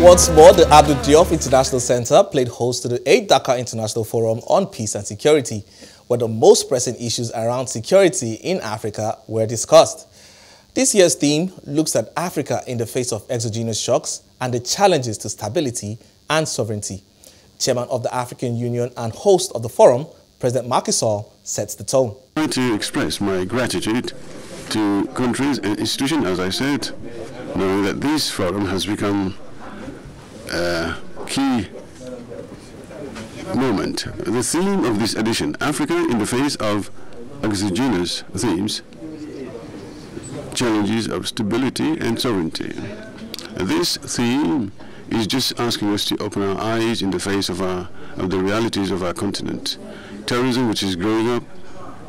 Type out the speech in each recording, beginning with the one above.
Once more, the Abdul Diop International Center played host to the 8th Dakar International Forum on Peace and Security, where the most pressing issues around security in Africa were discussed. This year's theme looks at Africa in the face of exogenous shocks and the challenges to stability and sovereignty. Chairman of the African Union and host of the forum, President Macky Sall, sets the tone. I want to express my gratitude to countries and institutions, as I said, knowing that this forum has become a key moment. The theme of this edition, Africa in the face of exogenous themes, challenges of stability and sovereignty. This theme is just asking us to open our eyes in the face of the realities of our continent. Terrorism, which is growing up,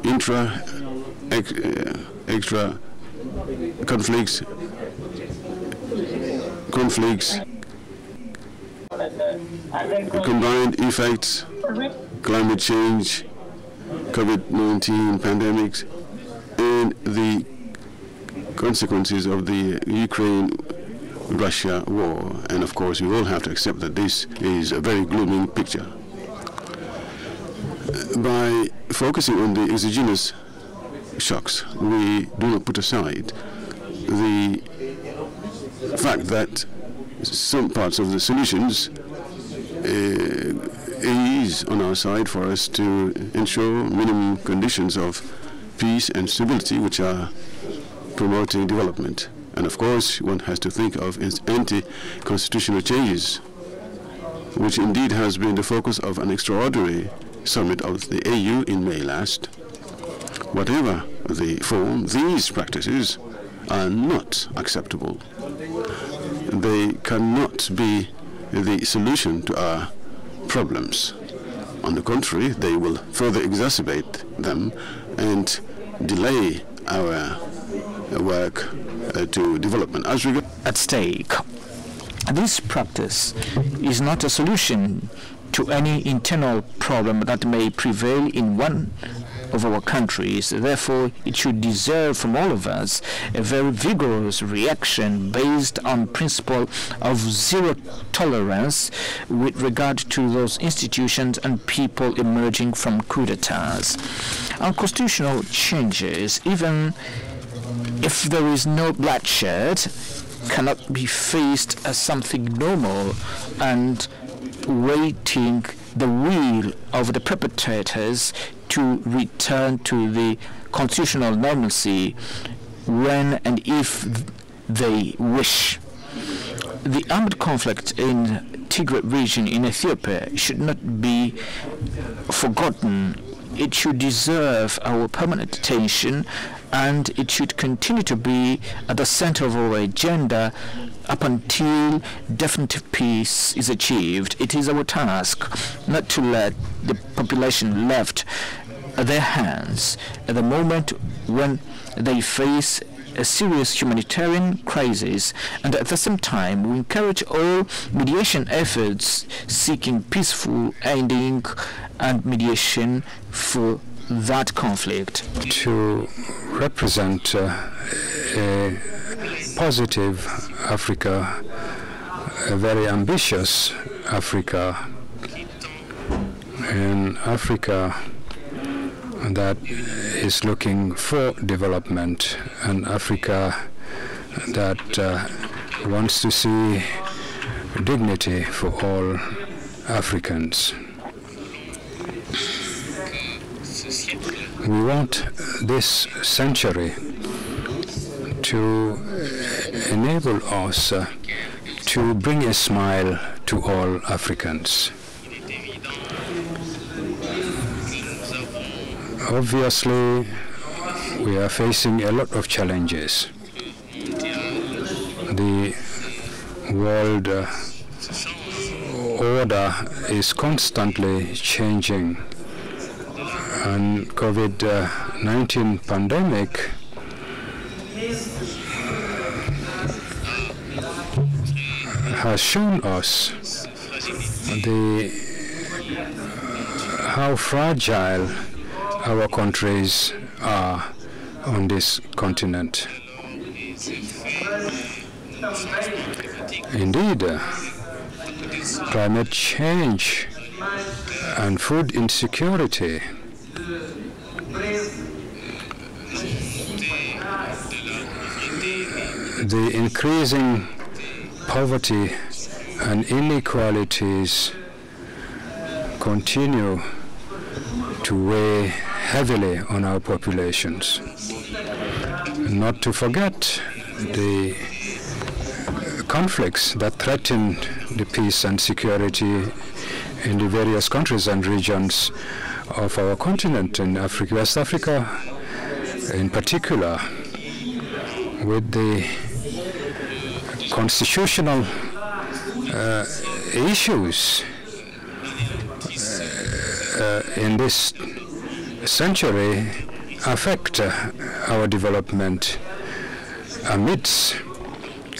extra conflicts, combined effects, climate change, COVID-19 pandemics, and the consequences of the Ukraine-Russia war. And of course, we all have to accept that this is a very gloomy picture. By focusing on the exogenous shocks, we do not put aside the fact that some parts of the solutions is on our side for us to ensure minimum conditions of peace and stability which are promoting development. And of course, one has to think of anti-constitutional changes, which indeed has been the focus of an extraordinary summit of the AU in May last. Whatever the form, these practices are not acceptable. They cannot be the solution to our problems. On the contrary, they will further exacerbate them and delay our work to development. As regards at stake, this practice is not a solution to any internal problem that may prevail in one of our countries. Therefore, it should deserve from all of us a very vigorous reaction based on principle of zero tolerance with regard to those institutions and people emerging from coup d'etats. Unconstitutional changes, even if there is no bloodshed, cannot be faced as something normal and waiting the will of the perpetrators to return to the constitutional normalcy when and if they wish. The armed conflict in Tigray region in Ethiopia should not be forgotten. It should deserve our permanent attention, and it should continue to be at the center of our agenda up until definitive peace is achieved. It is our task not to let the population left at their hands at the moment when they face a serious humanitarian crisis, and at the same time we encourage all mediation efforts seeking peaceful ending and mediation for that conflict. To represent a positive Africa, a very ambitious Africa, an Africa that is looking for development, an Africa that wants to see dignity for all Africans. We want this century to enable us to bring a smile to all Africans. Obviously, we are facing a lot of challenges. The world order is constantly changing, and COVID-19 pandemic has shown us how fragile our countries are on this continent. Indeed, climate change and food insecurity. The increasing poverty and inequalities continue to weigh heavily on our populations. Not to forget the conflicts that threaten the peace and security in the various countries and regions of our continent, in Africa, West Africa in particular, with the constitutional issues in this century affect our development amidst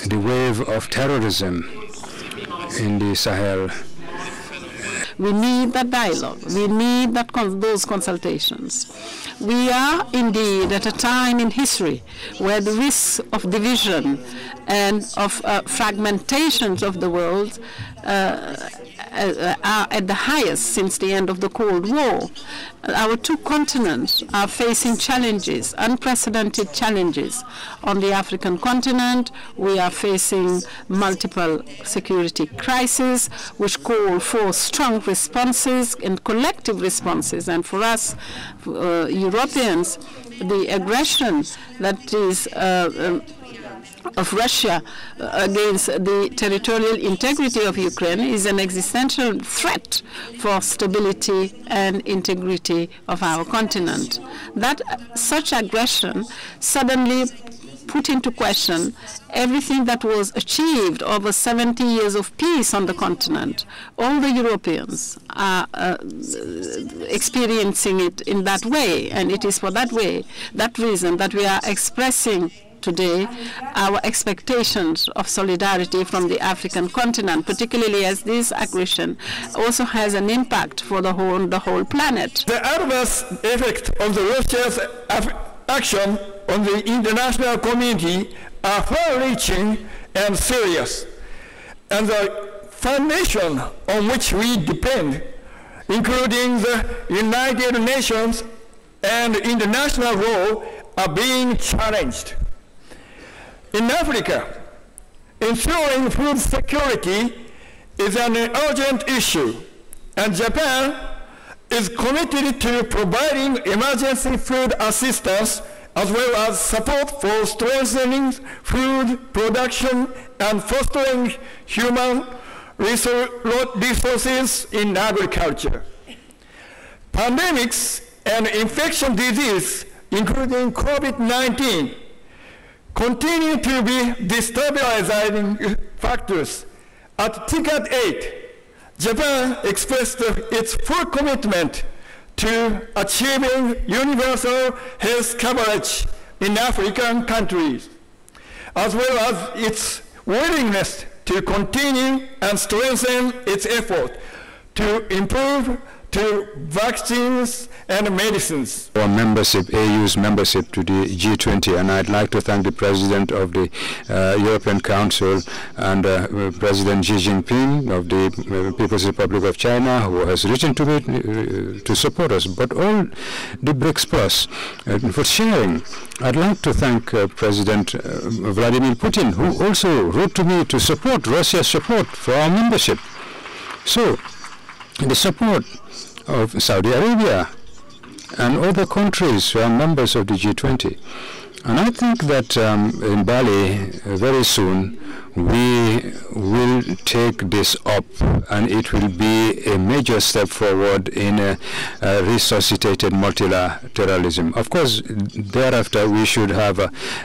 the wave of terrorism in the Sahel. We need that dialogue. We need those consultations. We are indeed at a time in history where the risks of division and of fragmentations of the world are at the highest since the end of the Cold War. Our two continents are facing challenges, unprecedented challenges. On the African continent, we are facing multiple security crises, which call for strong responses and collective responses. And for us, Europeans, the aggression that is of Russia against the territorial integrity of Ukraine is an existential threat for stability and integrity of our continent. That such aggression suddenly put into question everything that was achieved over 70 years of peace on the continent. All the Europeans are experiencing it in that way, and it is for that reason that we are expressing today our expectations of solidarity from the African continent, particularly as this aggression also has an impact for the whole planet. The adverse effect of the Russia's action on the international community are far-reaching and serious, and the foundation on which we depend, including the United Nations and international law, are being challenged. In Africa, ensuring food security is an urgent issue, and Japan is committed to providing emergency food assistance as well as support for strengthening food production and fostering human resources in agriculture. Pandemics and infectious disease, including COVID-19, continue to be destabilizing factors. At TICAD 8, Japan expressed its full commitment to achieving universal health coverage in African countries, as well as its willingness to continue and strengthen its effort to improve to vaccines and medicines. Our membership, AU's membership to the G20, and I'd like to thank the President of the European Council and President Xi Jinping of the People's Republic of China, who has written to me to support us, but all the BRICS Plus for sharing. I'd like to thank President Vladimir Putin, who also wrote to me to support Russia's support for our membership. So, the support of Saudi Arabia and other countries who are members of the G20. And I think that in Bali, very soon, we will take this up, and it will be a major step forward in resuscitated multilateralism. Of course, thereafter, we should have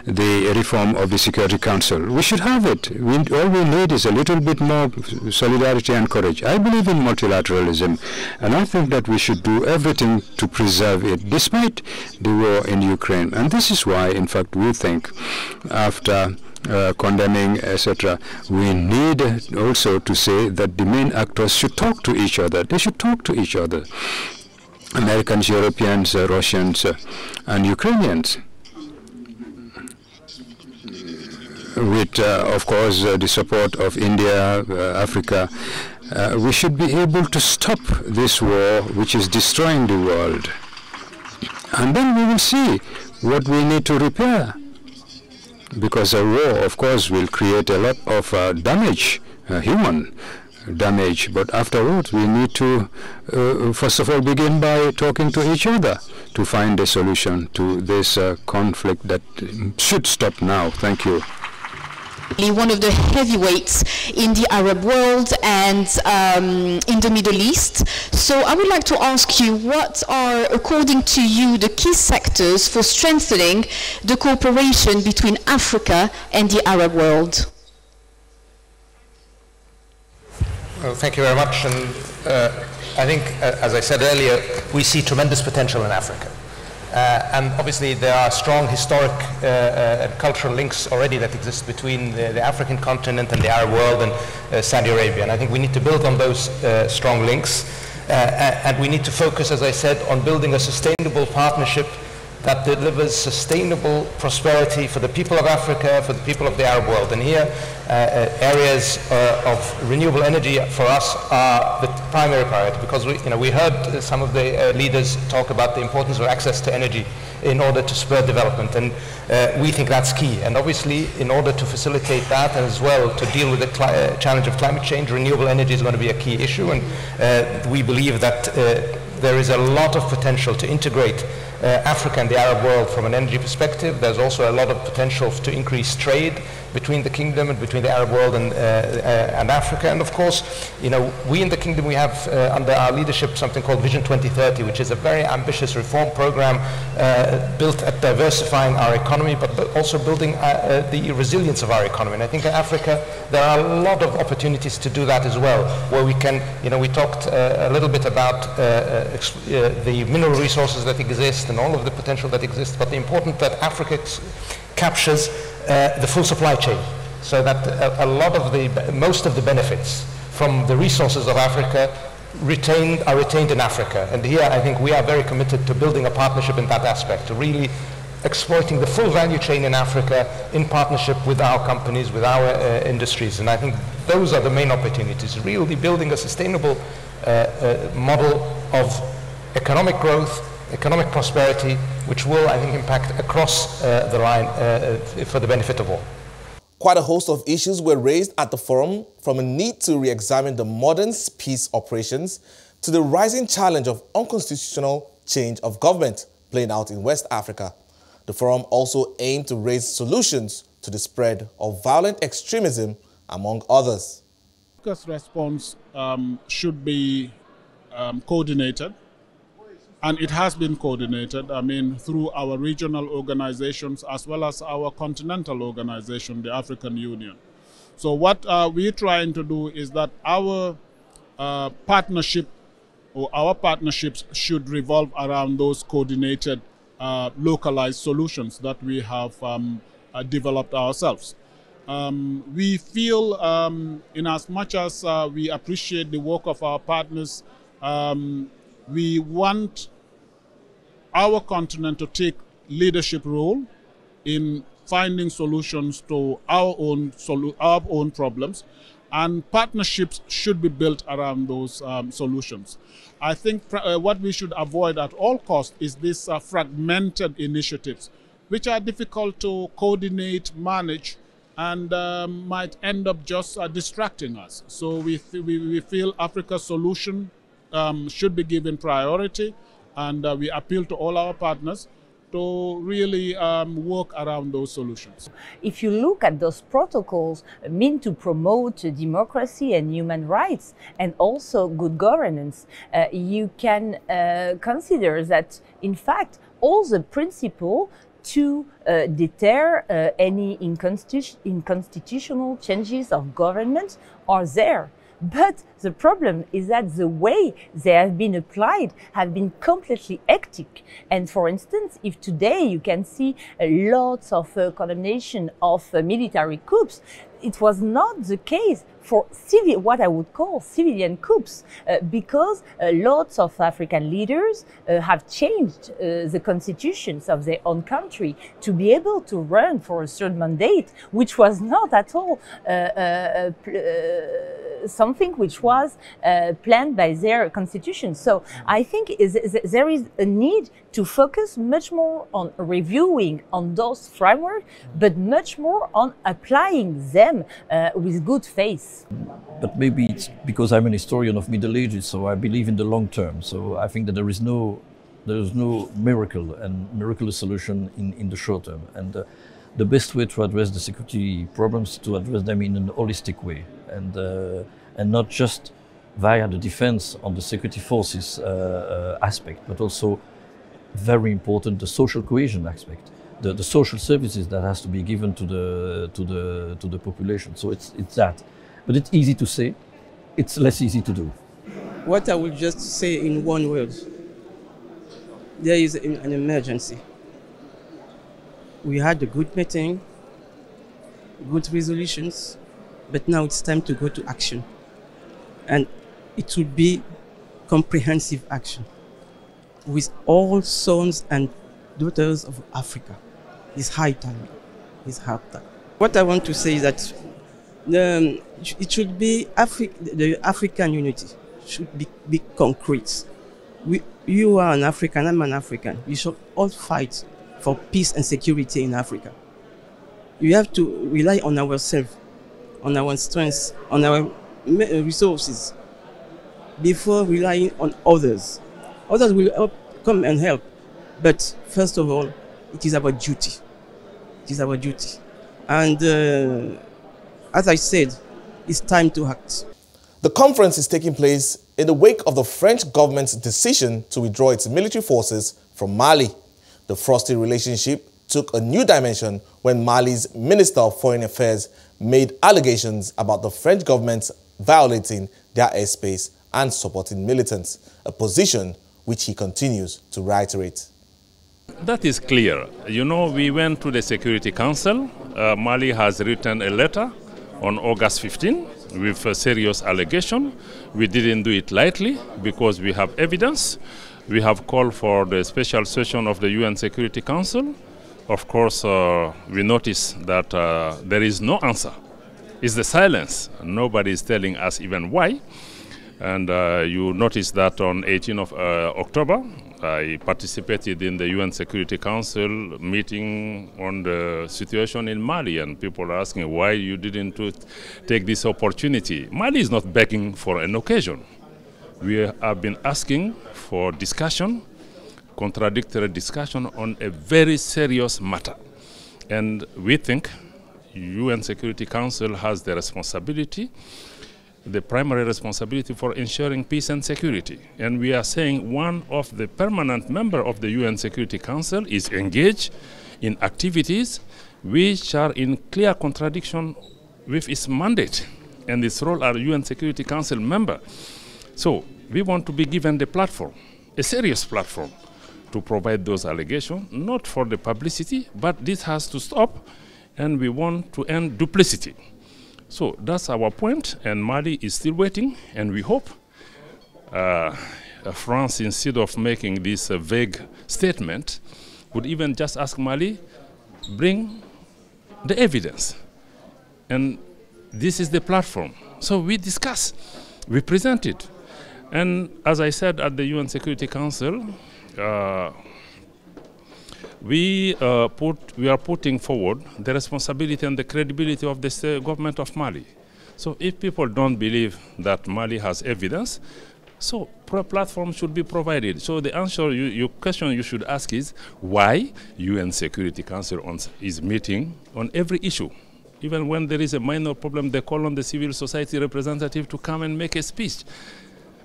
the reform of the Security Council. We should have it. All we need is a little bit more solidarity and courage. I believe in multilateralism, and I think that we should do everything to preserve it, despite the war in Ukraine. And this is why, in fact, we think after condemning, etc., we need also to say that the main actors should talk to each other. They should talk to each other. Americans, Europeans, Russians, and Ukrainians. With, of course, the support of India, Africa, we should be able to stop this war which is destroying the world. And then we will see what we need to repair. Because a war, of course, will create a lot of damage, human damage. But afterwards, we need to, first of all, begin by talking to each other to find a solution to this conflict that should stop now. Thank you. One of the heavyweights in the Arab world and in the Middle East. So I would like to ask you, what are, according to you, the key sectors for strengthening the cooperation between Africa and the Arab world? Well, thank you very much. And I think, as I said earlier, we see tremendous potential in Africa. And obviously there are strong historic and cultural links already that exist between the African continent and the Arab world and Saudi Arabia. And I think we need to build on those strong links. And we need to focus, as I said, on building a sustainable partnership that delivers sustainable prosperity for the people of Africa, for the people of the Arab world. And here, areas of renewable energy for us are the primary priority, because we heard some of the leaders talk about the importance of access to energy in order to spur development, and we think that's key. And obviously, in order to facilitate that, and as well to deal with the challenge of climate change, renewable energy is going to be a key issue, and we believe that there is a lot of potential to integrate Africa and the Arab world from an energy perspective. There's also a lot of potential to increase trade between the kingdom and between the Arab world and Africa. And of course, we in the kingdom, we have under our leadership something called Vision 2030, which is a very ambitious reform program built at diversifying our economy, but also building the resilience of our economy. And I think in Africa, there are a lot of opportunities to do that as well, where we can, we talked a little bit about the mineral resources that exist and all of the potential that exists, but the important that Africa captures the full supply chain, so that most of the benefits from the resources of Africa are retained in Africa. And here I think we are very committed to building a partnership in that aspect, to really exploiting the full value chain in Africa in partnership with our companies, with our industries. And I think those are the main opportunities, really building a sustainable model of economic growth, economic prosperity, which will, I think, impact across the line for the benefit of all. Quite a host of issues were raised at the forum, from a need to re-examine the modern peace operations to the rising challenge of unconstitutional change of government playing out in West Africa. The forum also aimed to raise solutions to the spread of violent extremism, among others. Africa's response should be coordinated. And it has been coordinated, through our regional organizations as well as our continental organization, the African Union. So what we're trying to do is that our partnerships should revolve around those coordinated, localized solutions that we have developed ourselves. We feel, in as much as we appreciate the work of our partners, we want our continent to take leadership role in finding solutions to our own problems, and partnerships should be built around those solutions. I think what we should avoid at all costs is these fragmented initiatives, which are difficult to coordinate, manage, and might end up just distracting us. So we feel Africa's solution should be given priority, and we appeal to all our partners to really work around those solutions. If you look at those protocols meant to promote democracy and human rights and also good governance, you can consider that, in fact, all the principles to deter any unconstitutional changes of government are there. But the problem is that the way they have been applied have been completely hectic. And for instance, if today you can see lots of condemnation of military coups, it was not the case for what I would call civilian coups, because lots of African leaders have changed the constitutions of their own country to be able to run for a third mandate, which was not at all something which was planned by their constitution. So I think there is a need to focus much more on reviewing on those frameworks, but much more on applying them with good faith. But maybe it's because I'm an historian of Middle Ages, so I believe in the long term. So I think that there is no miracle and miraculous solution in the short term. And the best way to address the security problems is to address them in an holistic way, and not just via the defense on the security forces aspect, but also very important the social cohesion aspect, the social services that has to be given to the population. So it's that. But it's easy to say, it's less easy to do. What I will just say in one word, there is an emergency. We had a good meeting, good resolutions, but now it's time to go to action. And it will be comprehensive action with all sons and daughters of Africa. It's high time. It's high time. What I want to say is that it should be the African unity should be concrete. You are an African, I'm an African. We should all fight for peace and security in Africa. We have to rely on ourselves, on our strengths, on our resources, before relying on others. Others will come and help, but first of all, it is our duty. It is our duty. And as I said, it's time to act. The conference is taking place in the wake of the French government's decision to withdraw its military forces from Mali. The frosty relationship took a new dimension when Mali's Minister of Foreign Affairs made allegations about the French government violating their airspace and supporting militants, a position which he continues to reiterate. That is clear. You know, we went to the Security Council. Mali has written a letter on August 15 with a serious allegation. We didn't do it lightly because we have evidence. We have called for the special session of the UN Security Council. Of course, we noticed that there is no answer. It's the silence. Nobody is telling us even why. And you notice that on 18th of October, I participated in the UN Security Council meeting on the situation in Mali, and people are asking why you didn't take this opportunity. Mali is not begging for an occasion. We have been asking for discussion, contradictory discussion on a very serious matter. And we think UN Security Council has the responsibility, the primary responsibility for ensuring peace and security. And we are saying one of the permanent members of the UN Security Council is engaged in activities which are in clear contradiction with its mandate and its role as UN Security Council member. So we want to be given the platform, a serious platform, to provide those allegations, not for the publicity, but this has to stop, and we want to end duplicity. So that's our point, and Mali is still waiting, and we hope France, instead of making this vague statement, would even just ask Mali, bring the evidence. And this is the platform. So we discuss, we present it. And as I said at the UN Security Council, we are putting forward the responsibility and the credibility of the government of Mali. So if people don't believe that Mali has evidence, so platform should be provided. So the answer, your question you should ask is, why UN Security Council is meeting on every issue? Even when there is a minor problem, they call on the civil society representative to come and make a speech.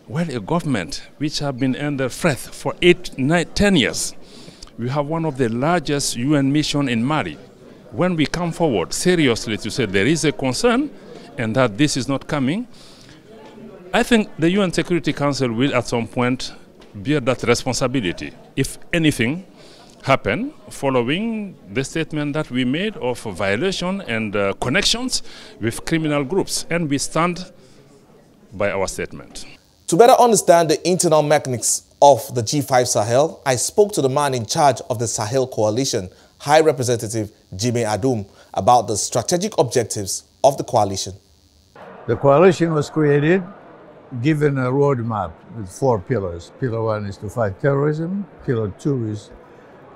Well, a government which have been under threat for 8, 9, 10 years, we have one of the largest UN mission in Mali. When we come forward seriously to say there is a concern and that this is not coming, I think the UN Security Council will at some point bear that responsibility. If anything happen following the statement that we made of violation and connections with criminal groups, and we stand by our statement. To better understand the internal mechanics of the G5 Sahel, I spoke to the man in charge of the Sahel Coalition, High Representative Jimmy Adum, about the strategic objectives of the coalition. The coalition was created given a roadmap with 4 pillars. Pillar 1 is to fight terrorism. Pillar 2 is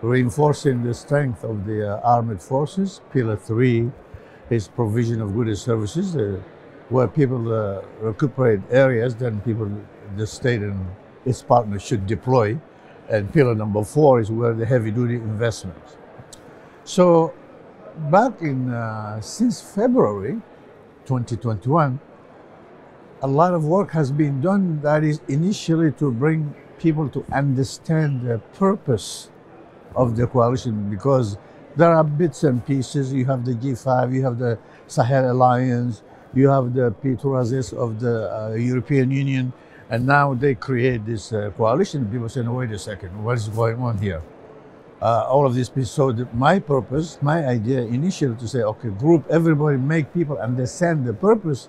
reinforcing the strength of the armed forces. Pillar 3 is provision of goods and services, where people recuperate areas, then the state and its partners should deploy. And pillar number 4 is where the heavy-duty investments. So back in, since February 2021, a lot of work has been done that is initially to bring people to understand the purpose of the coalition, because there are bits and pieces. You have the G5, you have the Sahel Alliance, you have the P2RASES of the European Union, and now they create this coalition. People say, no, wait a second, what is going on here? All of this piece. So my purpose, my idea initially to say, okay, group everybody, make people understand the purpose,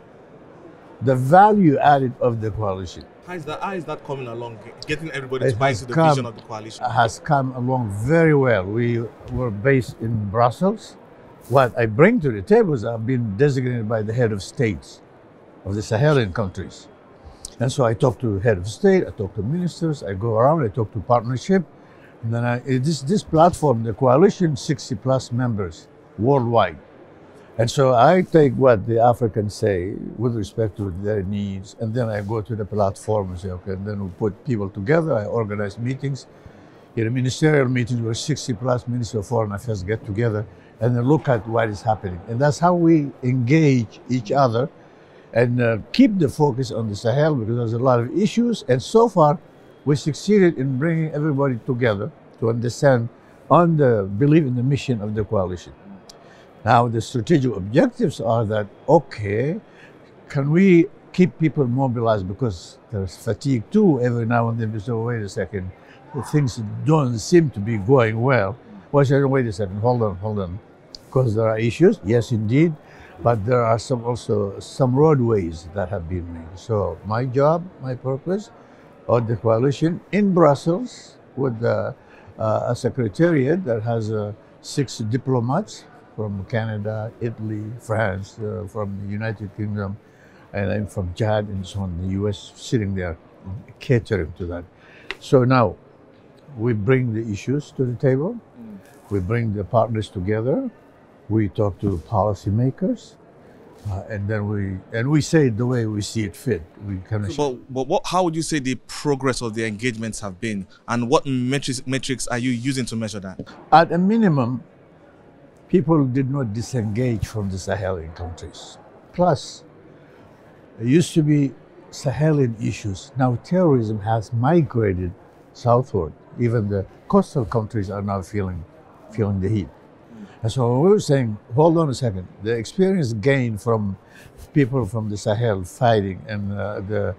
the value added of the coalition. How is that coming along, getting everybody to buy into the vision of the coalition? Has come along very well. We were based in Brussels. What I bring to the table is I've been designated by the head of states of the Sahelian countries. And so I talk to head of state, I talk to ministers, I go around, I talk to partnership. And then this platform, the coalition, 60+ members worldwide. And so I take what the Africans say with respect to their needs, and then I go to the platform and say, okay, and then we put people together, I organize meetings. In a ministerial meetings where 60+ Ministers of Foreign Affairs get together and then look at what is happening. And that's how we engage each other and keep the focus on the Sahel, because there's a lot of issues. And so far, we succeeded in bringing everybody together to understand on the belief in the mission of the coalition. Now, the strategic objectives are that, okay, can we keep people mobilized, because there's fatigue too. Every now and then we say, wait a second, things don't seem to be going well. Well, I said, wait a second, hold on. Because there are issues, yes, indeed, but there are also some roadways that have been made. So my job, my purpose of the coalition in Brussels with a secretariat that has 6 diplomats from Canada, Italy, France, from the United Kingdom, and I'm from Chad and so on, the US, sitting there catering to that. So now we bring the issues to the table, we bring the partners together, we talk to policymakers, and then we say it the way we see it fit. We kind of. But how would you say the progress of the engagements have been, and what metrics are you using to measure that? At a minimum, people did not disengage from the Sahelian countries. Plus, there used to be Sahelian issues. Now terrorism has migrated southward. Even the coastal countries are now feeling the heat. And so we were saying, hold on a second, the experience gained from people from the Sahel fighting and the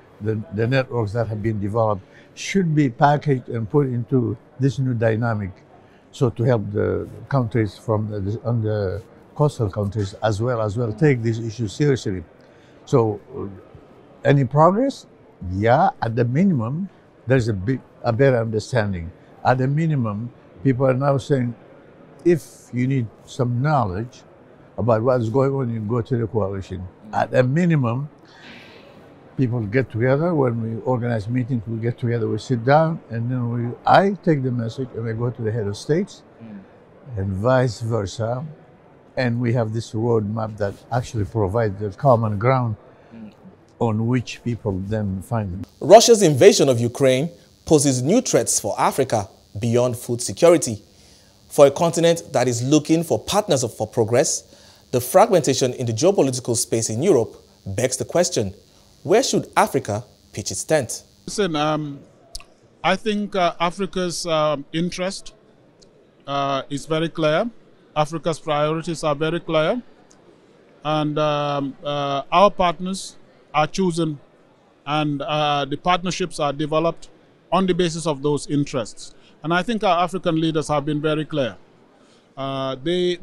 networks that have been developed should be packaged and put into this new dynamic, so to help the countries from the coastal countries as well take these issues seriously. So any progress? Yeah, at the minimum, there's a better understanding. At the minimum, people are now saying, if you need some knowledge about what is going on, you go to the coalition. At a minimum, people get together. When we organize meetings, we get together, we sit down, and then I take the message and I go to the head of states, and vice versa. And we have this roadmap that actually provides the common ground on which people then find them. Russia's invasion of Ukraine poses new threats for Africa beyond food security. For a continent that is looking for partners for progress, the fragmentation in the geopolitical space in Europe begs the question, where should Africa pitch its tent? Listen, I think Africa's interest is very clear. Africa's priorities are very clear. And our partners are chosen, and the partnerships are developed on the basis of those interests. And I think our African leaders have been very clear. They've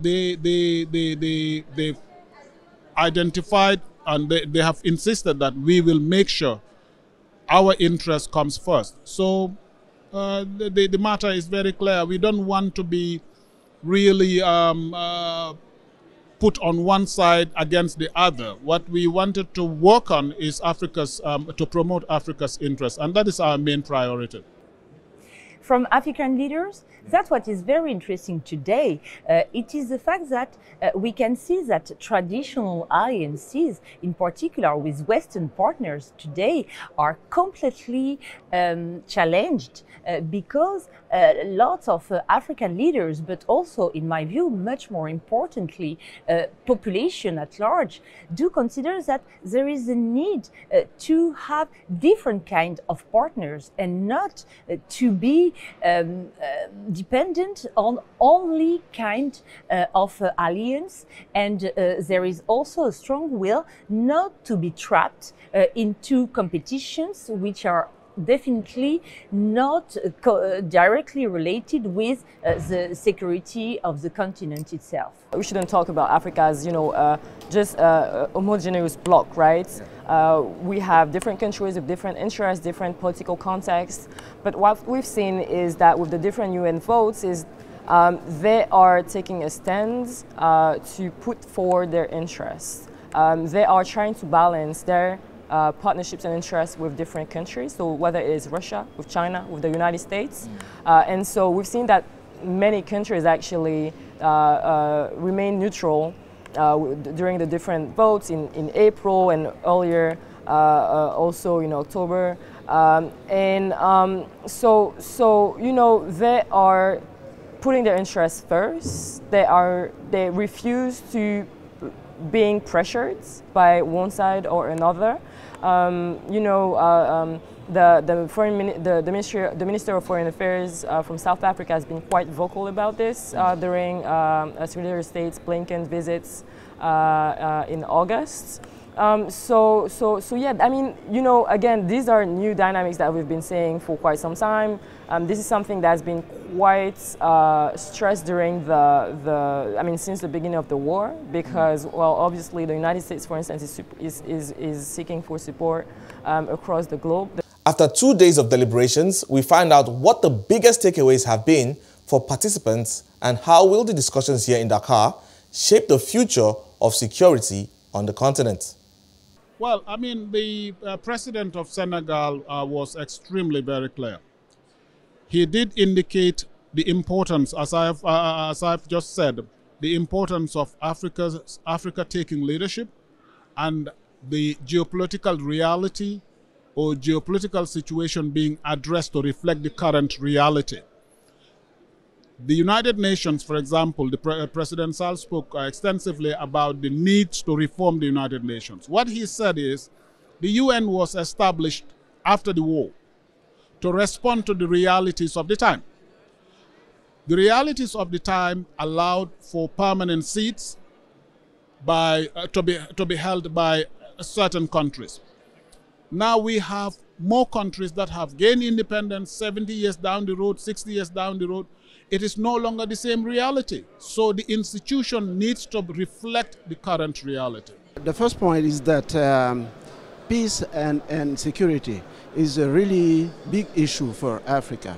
identified and they have insisted that we will make sure our interest comes first. So the matter is very clear. We don't want to be really put on one side against the other. What we wanted to work on is Africa's, to promote Africa's interests, and that is our main priority. From African leaders, that's what is very interesting today. It is the fact that we can see that traditional alliances, in particular with Western partners today, are completely challenged because lots of African leaders, but also, in my view, much more importantly, population at large, do consider that there is a need to have different kind of partners and not to be dependent on only kind of alliance. And there is also a strong will not to be trapped into competitions which are definitely not directly related with the security of the continent itself. We shouldn't talk about Africa as, just a homogeneous bloc, right? We have different countries with different interests, different political contexts. But what we've seen is that with the different UN votes is they are taking a stand to put forward their interests. They are trying to balance their partnerships and interests with different countries, so whether it is Russia, with China, with the United States. And so we've seen that many countries actually remain neutral during the different votes in April and earlier also in October. So they are putting their interests first. They refuse to being pressured by one side or another. The Minister of Foreign Affairs from South Africa has been quite vocal about this during Secretary of State's Blinken visits in August. So yeah, I mean, again, these are new dynamics that we've been seeing for quite some time. This is something that's been quite stressed during since the beginning of the war, because, well, obviously the United States, for instance, is seeking for support across the globe. After 2 days of deliberations, we find out what the biggest takeaways have been for participants and how will the discussions here in Dakar shape the future of security on the continent. Well, I mean, the president of Senegal was extremely very clear. He did indicate the importance, as I've just said, the importance of Africa taking leadership and the geopolitical reality or geopolitical situation being addressed to reflect the current reality. The United Nations, for example, President Sall spoke extensively about the needs to reform the United Nations. What he said is the UN was established after the war to respond to the realities of the time. The realities of the time allowed for permanent seats to be held by certain countries. Now we have more countries that have gained independence 70 years down the road, 60 years down the road. It is no longer the same reality. So the institution needs to reflect the current reality. The first point is that peace and security is a really big issue for Africa.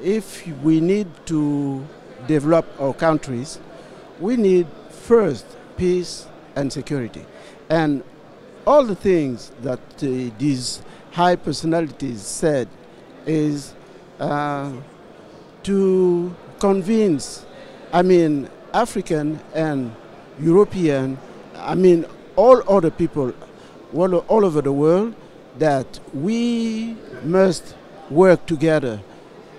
If we need to develop our countries, we need first peace and security. And all the things that these high personalities said is to convince, African and European, all other people all over the world, that we must work together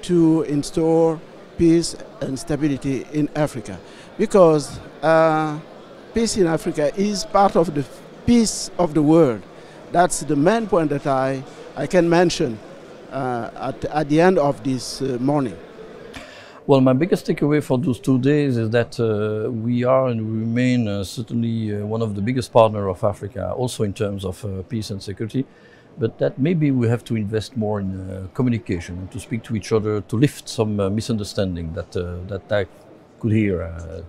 to install peace and stability in Africa. Because peace in Africa is part of the peace of the world. That's the main point that I can mention at the end of this morning. Well, my biggest takeaway for those 2 days is that we are and remain certainly one of the biggest partners of Africa, also in terms of peace and security. but that maybe we have to invest more in communication and to speak to each other, to lift some misunderstanding that I could hear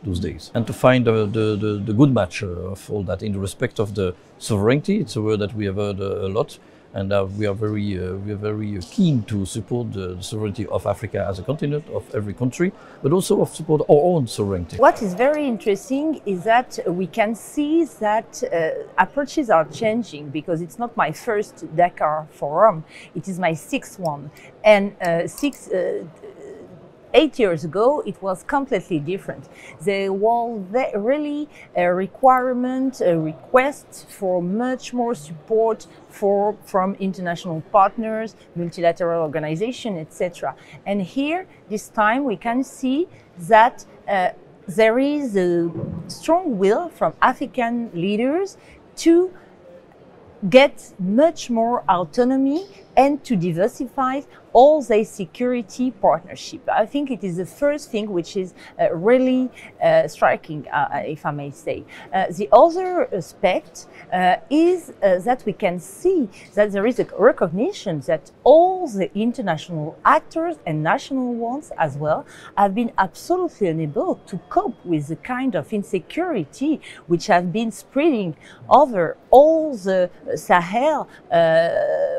those days, and to find the good match of all that in respect of the sovereignty. It's a word that we have heard a lot, and we are very keen to support the sovereignty of Africa as a continent, of every country, but also of support our own sovereignty. What is very interesting is that we can see that approaches are changing, because it's not my first Dakar Forum, it is my sixth one, and 8 years ago, it was completely different. There was really a requirement, a request for much more support from international partners, multilateral organizations, etc. And here, this time, we can see that there is a strong will from African leaders to get much more autonomy and to diversify all their security partnership. I think it is the first thing which is really striking, if I may say. The other aspect is that we can see that there is a recognition that all the international actors and national ones as well have been absolutely unable to cope with the kind of insecurity which has been spreading over all the Sahel,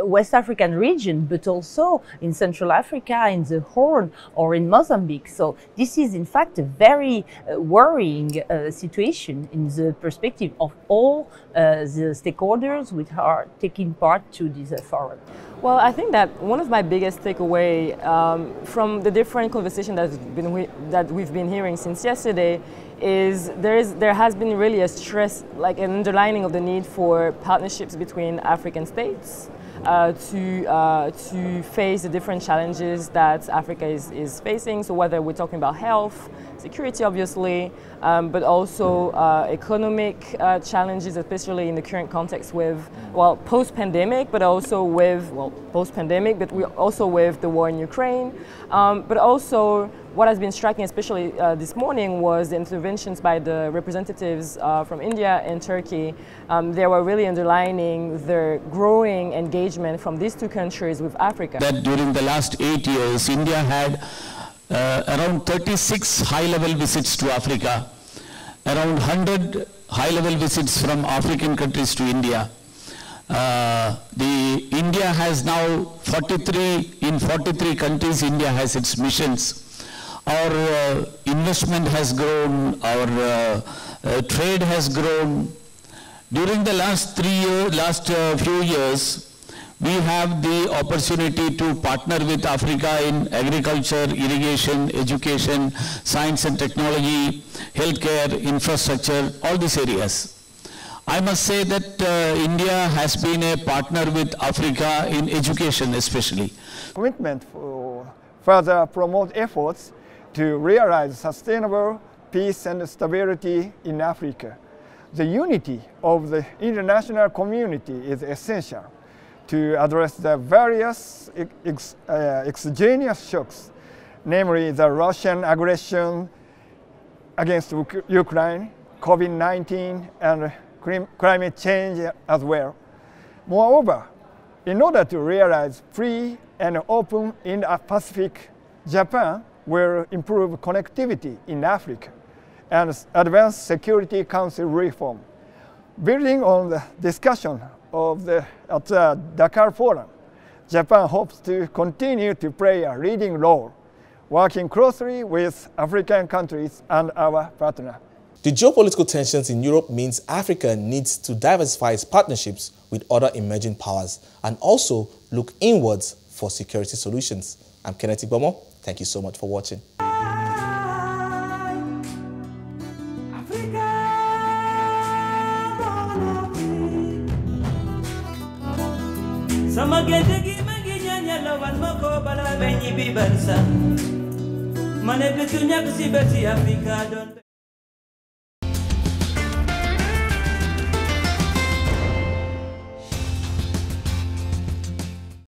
West African region, but also in Central Africa, in the Horn, or in Mozambique. So this is in fact a very worrying situation in the perspective of all the stakeholders which are taking part to this forum. Well, I think that one of my biggest takeaway from the different conversation that we've been hearing since yesterday is there has been really a stress, like an underlining of the need for partnerships between African states to face the different challenges that Africa is facing. So whether we're talking about health, security obviously, but also economic challenges, especially in the current context with, well, post-pandemic, but also with, well, post-pandemic, but we also with the war in Ukraine. But also what has been striking, especially this morning, was the interventions by the representatives from India and Turkey. They were really underlining their growing engagement from these two countries with Africa. That during the last 8 years, India had around 36 high-level visits to Africa, around 100 high-level visits from African countries to India. India has now 43 countries. India has its missions. Our investment has grown, our trade has grown. During the last few years, we have the opportunity to partner with Africa in agriculture, irrigation, education, science and technology, healthcare, infrastructure, all these areas. I must say that India has been a partner with Africa in education especially. Commitment for further promote efforts to realize sustainable peace and stability in Africa. The unity of the international community is essential to address the various exogenous shocks, namely the Russian aggression against Ukraine, COVID-19, and climate change as well. Moreover, in order to realize free and open Indo-Pacific, Japan will improve connectivity in Africa and advance Security Council reform. Building on the discussion at the Dakar Forum, Japan hopes to continue to play a leading role, working closely with African countries and our partners. The geopolitical tensions in Europe means Africa needs to diversify its partnerships with other emerging powers and also look inwards for security solutions. I'm Kenneth Igbomo. Thank you so much for watching.